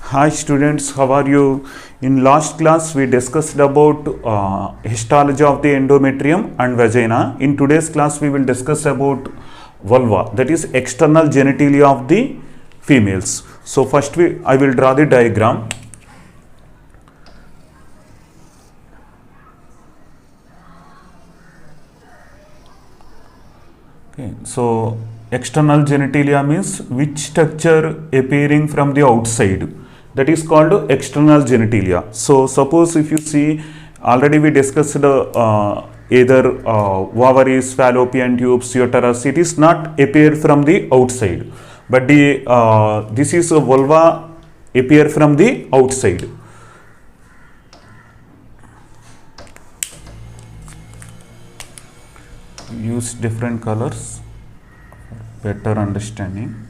Hi students, how are you? In last class we discussed about histology of the endometrium and vagina. In today's class we will discuss about vulva, that is external genitalia of the females. So first I will draw the diagram. Okay, so external genitalia means which structure appearing from the outside, that is called external genitalia. So suppose if you see, already we discussed either ovaries, fallopian tubes, uterus, it is not appear from the outside, but the this is a vulva appear from the outside. Use different colors for better understanding.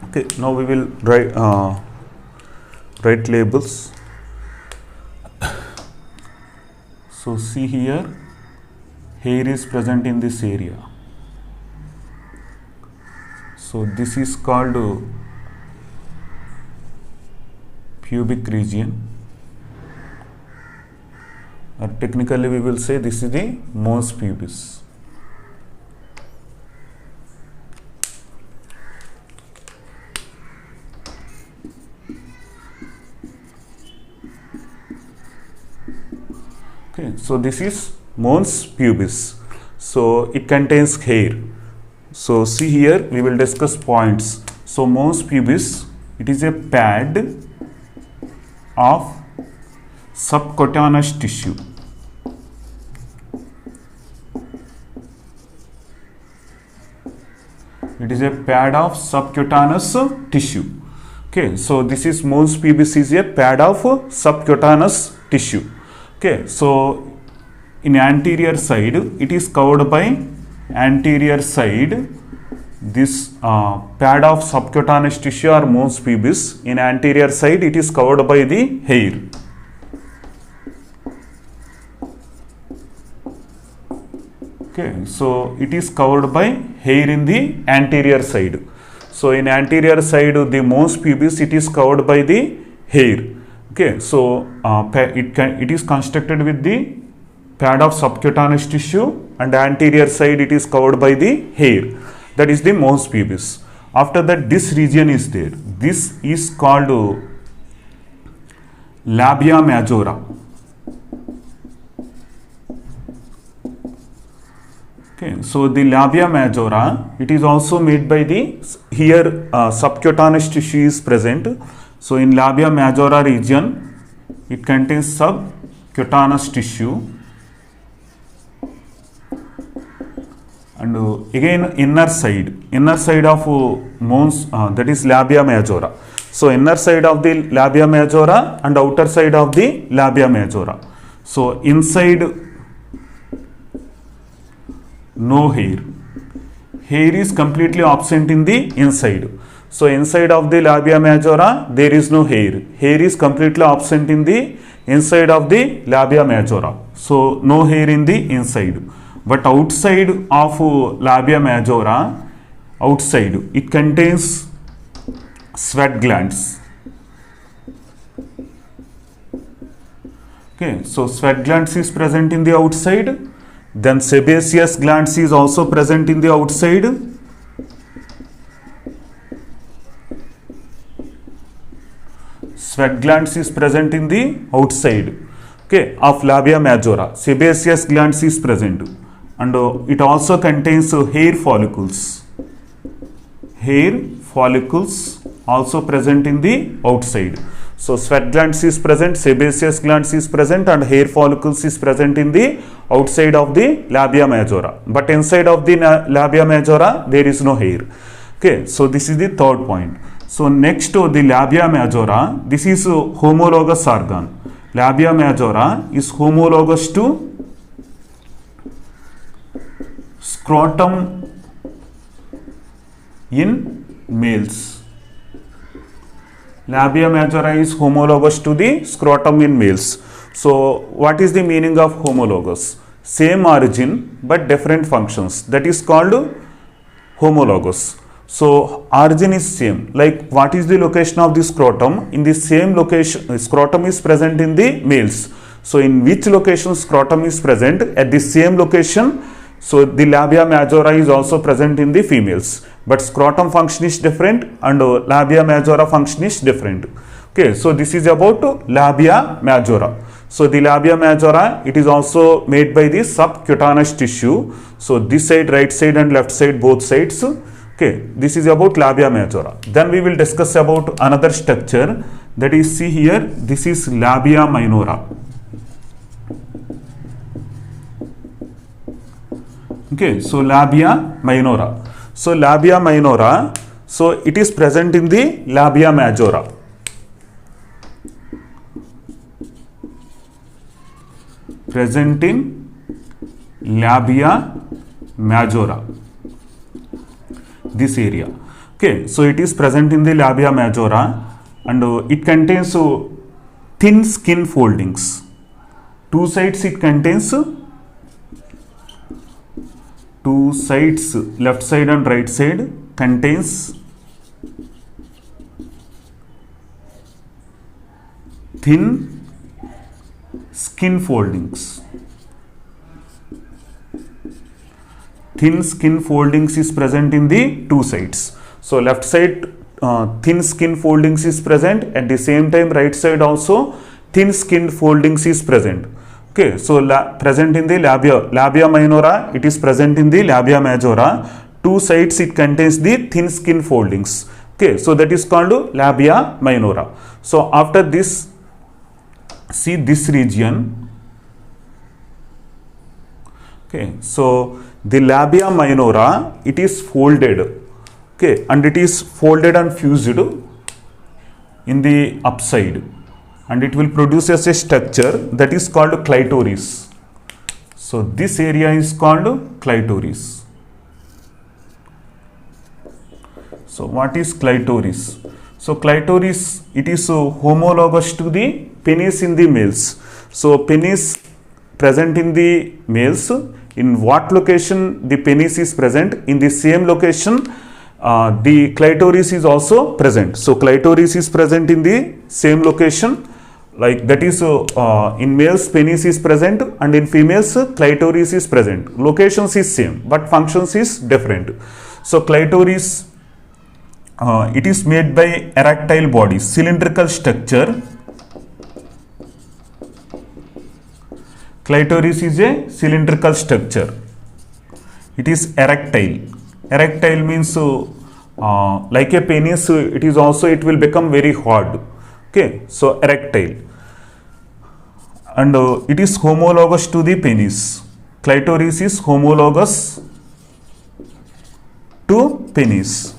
Okay, now we will write labels. So see here, hair is present in this area. So this is called pubic region, or technically we will say this is the mons pubis. Okay, so this is mons pubis. So it contains hair. So see here, we will discuss points. So mons pubis, it is a pad of subcutaneous tissue. It is a pad of subcutaneous tissue. Okay, so this is mons pubis is a pad of subcutaneous tissue. Okay, so in anterior side it is covered by anterior side this pad of subcutaneous tissue or mons pubis. In anterior side it is covered by the hair. Okay, so it is covered by hair in the anterior side. So in anterior side the mons pubis, it is covered by the hair. Okay, so it is constructed with the pad of subcutaneous tissue, and anterior side it is covered by the hair, that is the mons pubis. After that this region is there. This is called labia majora. Okay, so the labia majora, it is also made by the, here subcutaneous tissue is present. So in labia majora region, it contains subcutaneous tissue, and again inner side of mons, that is labia majora. So inner side of the labia majora and outer side of the labia majora. So inside no hair. Hair is completely absent in the inside. So inside of the labia majora there is no hair. Hair is completely absent in the inside of the labia majora. So no hair in the inside. But outside of labia majora, outside it contains sweat glands. Okay, so sweat glands is present in the outside. Then sebaceous glands is also present in the outside. Sweat glands is present in the outside, okay, of labia majora. Sebaceous glands is present, and it also contains hair follicles. Hair follicles also present in the outside. So sweat glands is present, sebaceous glands is present, and hair follicles is present in the outside of the labia majora. But inside of the labia majora there is no hair. Okay, so this is the third point. So next the labia majora, this is homologous organ. Labia majora is homologous to scrotum in males. Labia majora is homologous to the scrotum in males. So what is the meaning of homologous? Same origin but different functions. That is called homologous. So origin is same. Like what is the location of the scrotum? In the same location, scrotum is present in the males. So in which location scrotum is present? At the same location. So the labia majora is also present in the females. But scrotum function is different and labia majora function is different. Okay, so this is about labia majora. So the labia majora, it is also made by the subcutaneous tissue. So this side, right side and left side, both sides. Okay, this is about labia majora. Then we will discuss about another structure, that is, see here, this is labia minora. Okay, so labia minora. So labia minora, so it is present in the labia majora. Present in labia majora, this area. Okay, so it is present in the labia majora and it contains thin skin foldings. Two sides it contains, two sides, left side and right side, contains thin skin foldings. Thin skin foldings is present in the two sides. So left side thin skin foldings is present, at the same time right side also thin skin foldings is present. Okay, so present in the labia minora, it is present in the labia majora. Two sides it contains the thin skin foldings. Okay, so that is called labia minora. So after this, see this region. Okay, so the labia minora, it is folded. Okay, and it is folded and fused in the upside, and it will produce as a structure that is called clitoris. So this area is called clitoris. So what is clitoris? So clitoris, it is homologous to the penis in the males. So penis present in the males. In what location the penis is present? In the same location the clitoris is also present. So clitoris is present in the same location, like that is in males penis is present and in females clitoris is present. Locations is same but functions is different. So clitoris, it is made by erectile body, cylindrical structure. Clitoris is a cylindrical structure. It is erectile. Erectile means like a penis, it is also, it will become very hard. Okay, so erectile. And it is homologous to the penis. Clitoris is homologous to penis.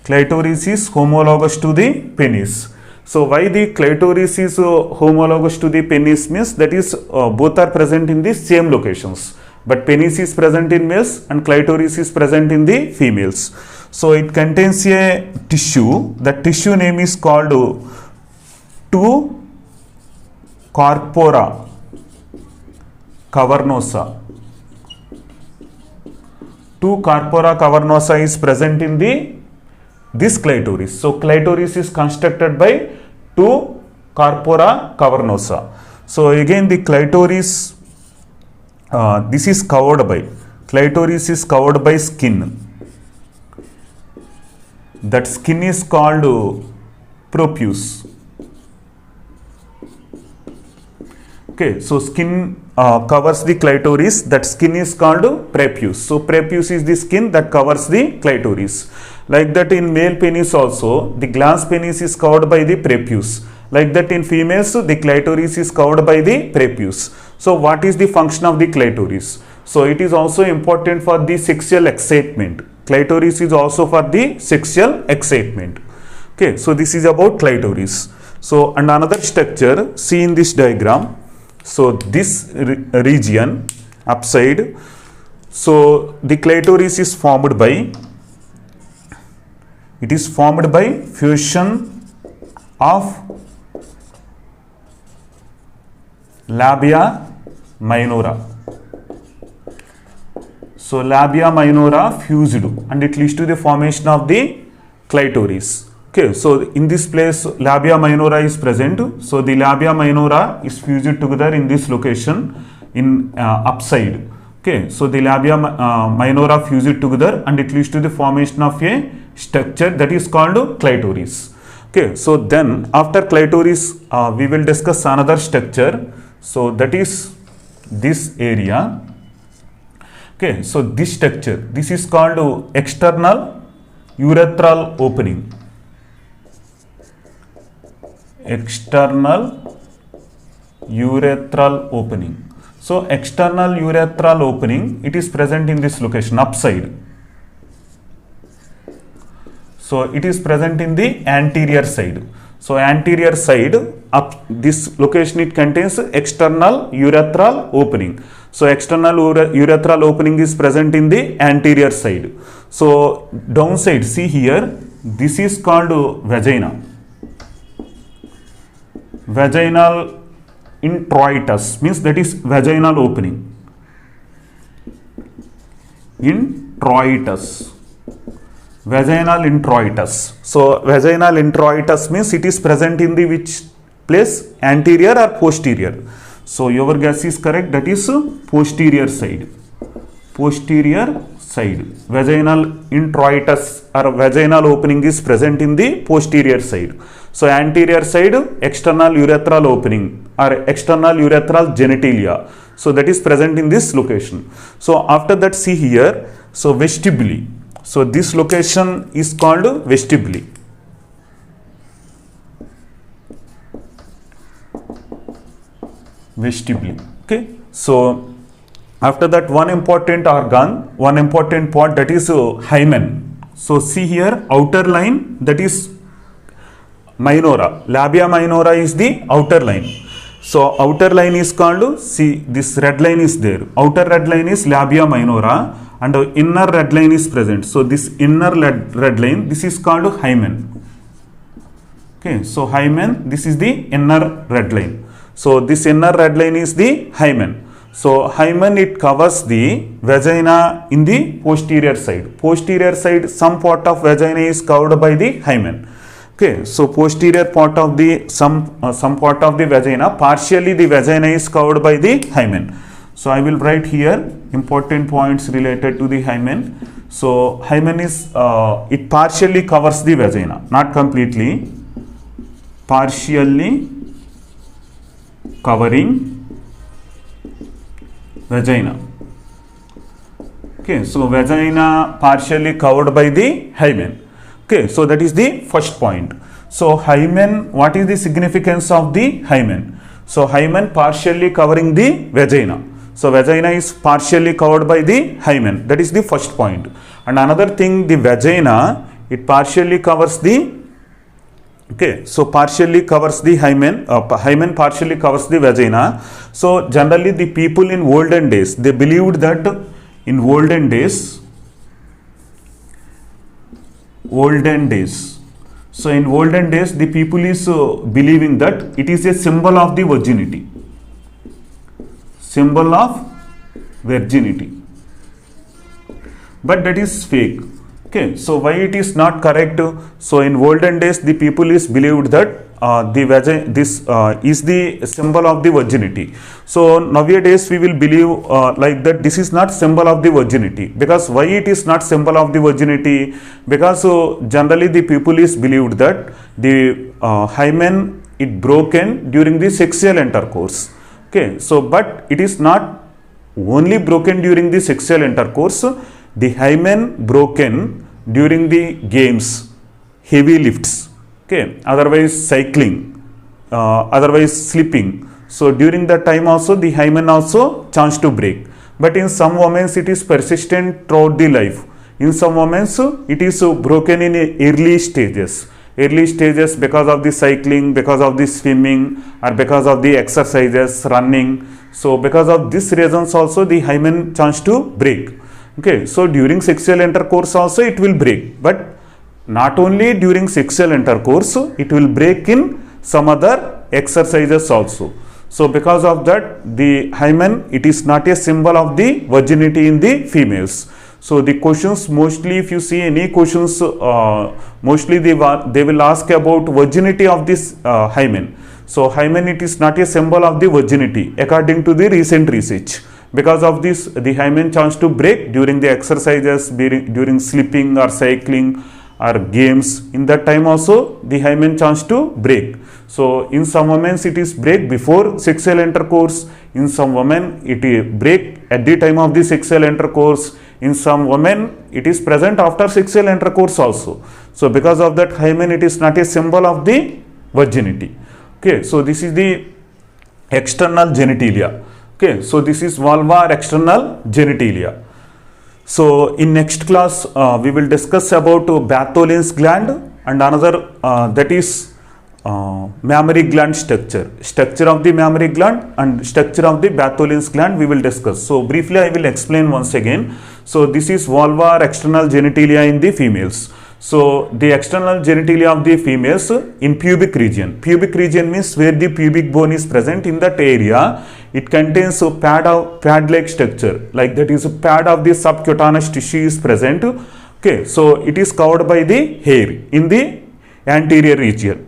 Clitoris is homologous to the penis. So why the clitoris is homologous to the penis means, that is both are present in the same locations, but penis is present in males and clitoris is present in the females. So it contains a tissue. The tissue name is called two corpora cavernosa. Two corpora cavernosa is present in this clitoris. So clitoris is constructed by two corpora cavernosa. So again the clitoris, this is covered by, clitoris is covered by skin. That skin is called prepuce. Okay, so skin covers the clitoris, that skin is called prepuce. So prepuce is the skin that covers the clitoris. Like that in male penis also, the glans penis is covered by the prepuce. Like that in females, the clitoris is covered by the prepuce. So what is the function of the clitoris? So it is also important for the sexual excitement. Clitoris is also for the sexual excitement. Okay, so this is about clitoris. So, and another structure, see in this diagram. So, this region upside, so the clitoris is formed by, it is formed by fusion of labia minora. So, labia minora fused and it leads to the formation of the clitoris. Okay, so in this place labia minora is present. So, the labia minora is fused together in this location in upside. Okay, so the labia minora fused together and it leads to the formation of a structure that is called clitoris. Okay, so then after clitoris we will discuss another structure. So that is this area. Okay, so this structure, this is called external urethral opening. External urethral opening. So external urethral opening, it is present in this location upside. So it is present in the anterior side. So anterior side, up this location, it contains external urethral opening. So external urethral opening is present in the anterior side. So downside, see here, this is called vagina. Vaginal introitus means that is vaginal opening. Introitus. Vaginal introitus. So vaginal introitus means it is present in the which place? Anterior or posterior? So your guess is correct, that is posterior side. Posterior side. Vaginal introitus or vaginal opening is present in the posterior side. So anterior side, external urethral opening or external urethral genitalia. So that is present in this location. So after that, see here, so vestibule. So this location is called vestibule. Vestibule. Okay. So after that, one important organ, one important part, that is hymen. So see here, outer line, that is minora. Labia minora is the outer line. So outer line is called, see this red line is there. Outer red line is labia minora and inner red line is present. So this inner red line, this is called hymen. Okay, so hymen, this is the inner red line. So this inner red line is the hymen. So hymen, it covers the vagina in the posterior side. Posterior side, some part of vagina is covered by the hymen. Okay, so posterior part of the some part of the vagina, partially the vagina is covered by the hymen. So I will write here important points related to the hymen. So hymen is it partially covers the vagina, not completely. Partially covering vagina. Okay, so vagina partially covered by the hymen. Okay, so that is the first point. So hymen, what is the significance of the hymen? So hymen partially covering the vagina. So vagina is partially covered by the hymen. That is the first point. And another thing, the vagina, it partially covers the, okay, so partially covers the hymen, hymen partially covers the vagina. So generally the people in olden days, they believed that in olden days, so in olden days the people is believing that it is a symbol of the virginity. Symbol of virginity. But that is fake. Okay, so why it is not correct? So in olden days the people is believed that this is the symbol of the virginity. So nowadays we will believe like that this is not symbol of the virginity. Because why it is not symbol of the virginity? Because generally the people is believed that the hymen it broken during the sexual intercourse. Okay, so but it is not only broken during the sexual intercourse. The hymen broken during the games, heavy lifts, okay, otherwise cycling, otherwise sleeping. So during that time also the hymen also chance to break. But in some women it is persistent throughout the life. In some women it is broken in early stages. early stages because of the cycling, because of the swimming, or because of the exercises, running. So because of these reasons also the hymen chance to break. Okay, so during sexual intercourse also it will break, but not only during sexual intercourse, it will break in some other exercises also. So because of that, the hymen, it is not a symbol of the virginity in the females. So the questions, mostly if you see any questions, mostly they will ask about virginity of this hymen. So hymen, it is not a symbol of the virginity according to the recent research. Because of this, the hymen chance to break during the exercises, during sleeping or cycling or games. In that time also the hymen chance to break. So in some women it is break before sexual intercourse, in some women it is break at the time of the sexual intercourse, in some women it is present after sexual intercourse also. So because of that, hymen, it is not a symbol of the virginity. Okay, so this is the external genitalia. Okay, so this is vulva or external genitalia. So in next class we will discuss about Bartholin's gland and another that is mammary gland structure of the mammary gland and structure of the Bartholin's gland we will discuss. So briefly I will explain once again. So this is vulva or external genitalia in the females. So the external genitalia of the females in pubic region. Pubic region means where the pubic bone is present. In that area it contains a pad-like structure, like that is a pad of the subcutaneous tissue is present. Okay, so it is covered by the hair in the anterior region.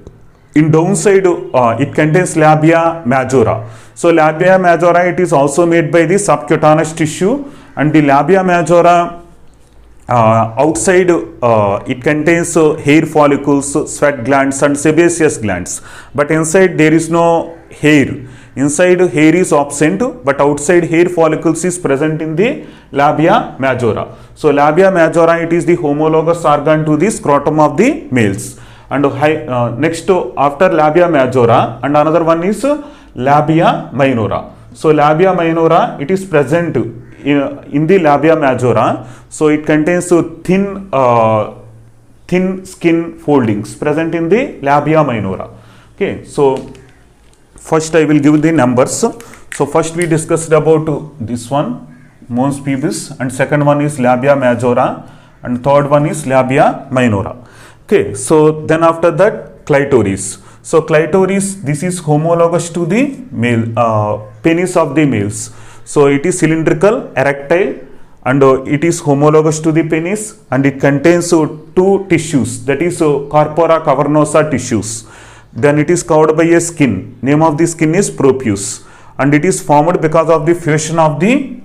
In downside it contains labia majora. So labia majora, it is also made by the subcutaneous tissue, and the labia majora outside it contains hair follicles, sweat glands and sebaceous glands, but inside there is no hair. Inside hair is absent, but outside hair follicles is present in the labia majora. So labia majora, it is the homologous organ to the scrotum of the males. And next after labia majora, and another one is labia minora. So labia minora, it is present in the labia majora. So it contains thin skin foldings present in the labia minora. Okay, so first I will give the numbers. So first we discussed about this one, mons pubis, and second one is labia majora, and third one is labia minora. Okay, so then after that, clitoris. So clitoris, this is homologous to the male penis of the males. So it is cylindrical, erectile, and it is homologous to the penis, and it contains two tissues, that is corpora cavernosa tissues. Then it is covered by a skin. Name of the skin is propius, and it is formed because of the fusion of the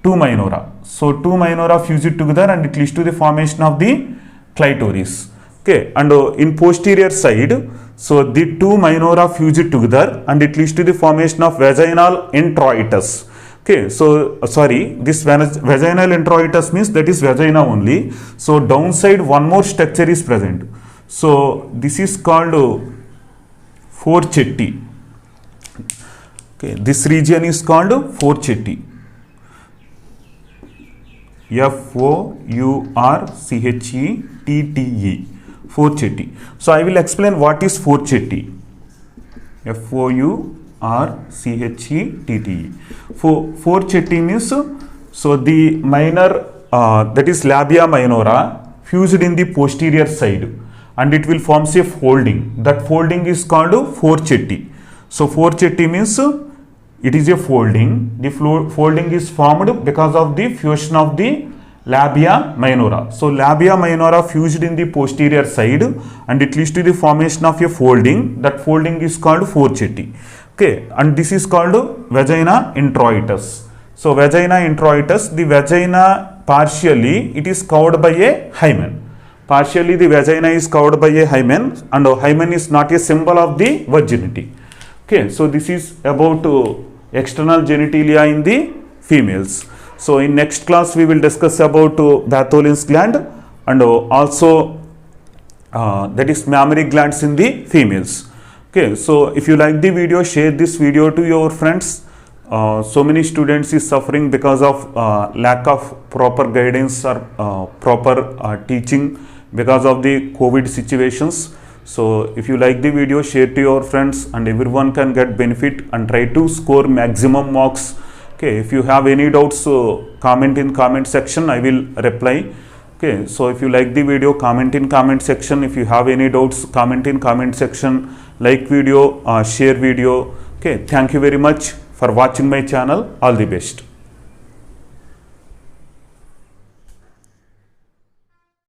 two minora. So two minora fuse together and it leads to the formation of the clitoris. Okay, and in posterior side, so the two minora fuse together and it leads to the formation of vaginal introitus. Okay, so this vaginal introitus means that is vagina only. So downside one more structure is present. So this is called Forchetti. Okay, this region is called Forchetti. Forchetti. Forchetti. So I will explain what is Forchetti. Forchetti. Forchetti means, so the minor that is labia minora fused in the posterior side, and it will form a folding. That folding is called Forchetti. So Forchetti means it is a folding. The folding is formed because of the fusion of the labia minora. So labia minora fused in the posterior side and it leads to the formation of a folding. That folding is called Forchetti. Okay, and this is called vagina introitus. So vagina introitus, the vagina partially it is covered by a hymen. Partially the vagina is covered by a hymen, and hymen is not a symbol of the virginity. Okay, so this is about external genitalia in the females. So in next class we will discuss about Bartholin's gland and also that is mammary glands in the females. Okay, so if you like the video, share this video to your friends. So many students is suffering because of lack of proper guidance or proper teaching because of the COVID situations. So if you like the video, share to your friends, and everyone can get benefit and try to score maximum marks. Okay, if you have any doubts, comment in comment section, I will reply. Okay, so if you like the video, comment in comment section. If you have any doubts, comment in comment section, like video, share video. Okay, thank you very much for watching my channel. All the best.